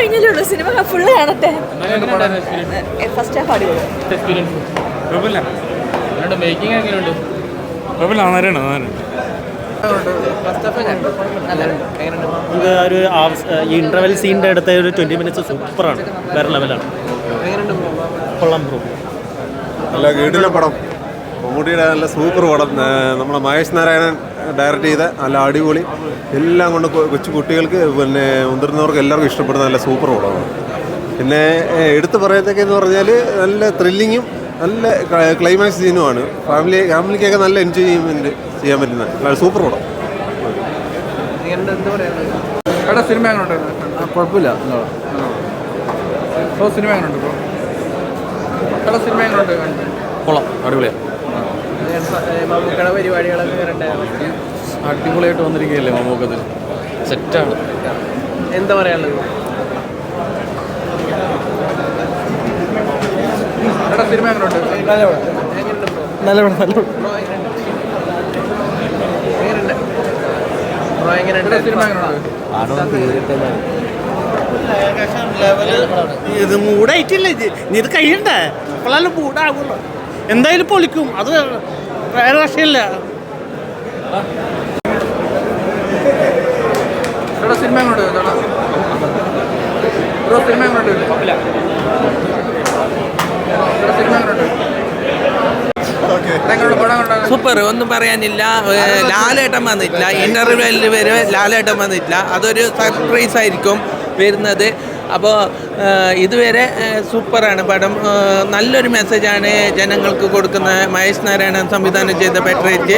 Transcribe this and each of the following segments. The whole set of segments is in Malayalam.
കഴിഞ്ഞല്ലേ ഉള്ളൂ, സിനിമ ഫുള്ള് കാണട്ടെ. ഫസ്റ്റ് ഹാഫ് അടിപൊളി. ഒരു ഈ ഇന്റർവെൽ സീനിൻ്റെ അടുത്ത ഒരു 20 മിനിറ്റ്സ് സൂപ്പറാണ്, വേറെ ലെവലാണ്. കൊള്ളാം ബ്രോ. നല്ല ഗീഡിലെ പടം, മമ്മൂട്ടിയുടെ നല്ല സൂപ്പർ പടം. നമ്മളെ മഹേഷ് നാരായണൻ ഡയറക്റ്റ് ചെയ്ത നല്ല അടിപൊളി, എല്ലാം കൊണ്ട് കൊച്ചു കുട്ടികൾക്ക് പിന്നെ മുതിർന്നവർക്ക് എല്ലാവർക്കും ഇഷ്ടപ്പെടുന്ന നല്ല സൂപ്പർ പടമാണ്. പിന്നെ എടുത്തു പറയത്തക്കെന്ന് പറഞ്ഞാൽ നല്ല ത്രില്ലിങ്ങും നല്ല ക്ലൈമാക്സ് സീനുമാണ്. ഫാമിലിക്കൊക്കെ നല്ല എൻജോയ്മെൻറ്റ് ചെയ്യാൻ പറ്റുന്ന സൂപ്പർ പടം. സിനിമ കുഴപ്പമില്ല. സിനിമ കൊള്ളാം, അടിപൊളിയാണ്. അടിപൊളിയായിട്ട് വന്നിരിക്കുകയല്ലേ മമ്മൂക്കത്തിൽ, സെറ്റാണ്. എന്താ പറയാനുള്ളത്? സിനിമ ഇത് മൂടായിട്ടില്ല, ഇത് കഴിയണ്ടേ, ഇപ്പോഴല്ല മൂടാകുള്ളൂ. എന്തായാലും പൊളിക്കും, അത് വേറെ രക്ഷയില്ല. സിനിമ സൂപ്പർ, ഒന്നും പറയാനില്ല. ലാലേട്ടൻ വന്നിട്ടില്ല, ഇന്റർവെല്ലിൽ വരെ ലാലേട്ടൻ വന്നിട്ടില്ല. അതൊരു സർപ്രൈസ് ആയിരിക്കും വരുന്നത്. അപ്പോൾ ഇതുവരെ സൂപ്പറാണ് പടം. നല്ലൊരു മെസ്സേജാണ് ജനങ്ങൾക്ക് കൊടുക്കുന്ന മഹേഷ് നാരായണൻ സംവിധാനം ചെയ്ത പെട്രേറ്റ്.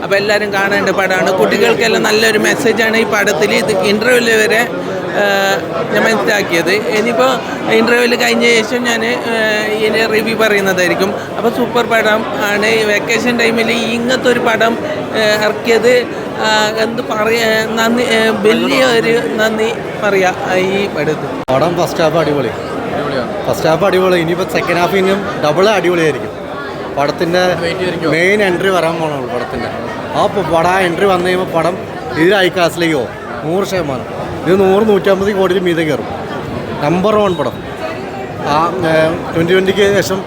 അപ്പോൾ എല്ലാവരും കാണേണ്ട പടമാണ്. കുട്ടികൾക്കെല്ലാം നല്ലൊരു മെസ്സേജാണ് ഈ പടത്തിൽ. ഇത് ഇൻ്റർവ്യൂവിൽ വരെ ഞാൻ മനസ്സിലാക്കിയത്. ഇനിയിപ്പോൾ ഇൻ്റർവ്യൂവിൽ കഴിഞ്ഞ ശേഷം ഞാൻ ഇതിൻ്റെ റിവ്യൂ പറയുന്നതായിരിക്കും. അപ്പോൾ സൂപ്പർ പടം ആണ്. വെക്കേഷൻ ടൈമിൽ ഇങ്ങനത്തെ ഒരു പടം ഇറക്കിയത് എന്ത് പറയാ, നന്ദി, വലിയൊരു നന്ദി പറയാ ഈ പടം. ഫസ്റ്റ് ഹാഫ് അടിപൊളി, ഇനിയിപ്പോൾ സെക്കൻഡ് ഹാഫ് ഇനിയും ഡബിൾ അടിപൊളിയായിരിക്കും. പടത്തിൻ്റെ മെയിൻ എൻട്രി വരാൻ പോകണുള്ളൂ പടത്തിൻ്റെ. പടം എൻട്രി വന്നു കഴിയുമ്പോൾ പടം ഇതിലായി ക്ലാസ്സിലേക്ക് പോകും 100%. ഇത് 100-150 കോടിയിൽ മീതെ കയറും. നമ്പർ 1 പടം. 2020 ശേഷം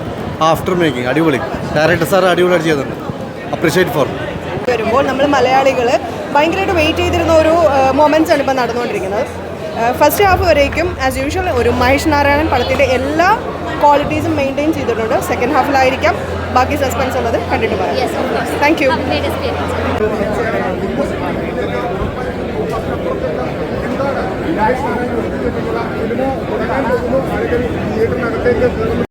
ആഫ്റ്റർ മേക്കിംഗ് അടിപൊളി. ഡയറക്ടർ സാർ അടിപൊളിയായിട്ട് ചെയ്തിട്ടുണ്ട്. Appreciate for. വരുമ്പോൾ നമ്മൾ മലയാളികൾ ഭയങ്കരമായിട്ട് വെയിറ്റ് ചെയ്തിരുന്ന ഒരു മൊമെൻറ്റ്സ് ആണ് ഇപ്പോൾ നടന്നുകൊണ്ടിരിക്കുന്നത്. ഫസ്റ്റ് ഹാഫ് വരേക്കും ആസ് യൂഷ്വൽ ഒരു മഹേഷ് നാരായണൻ പടത്തിൻ്റെ എല്ലാ ക്വാളിറ്റീസും മെയിൻറ്റെയിൻ ചെയ്തിട്ടുണ്ട്. സെക്കൻഡ് ഹാഫിലായിരിക്കാം ബാക്കി സസ്പെൻസ് ഉള്ളത്, കണ്ടിട്ട് പറയാം. Thank you.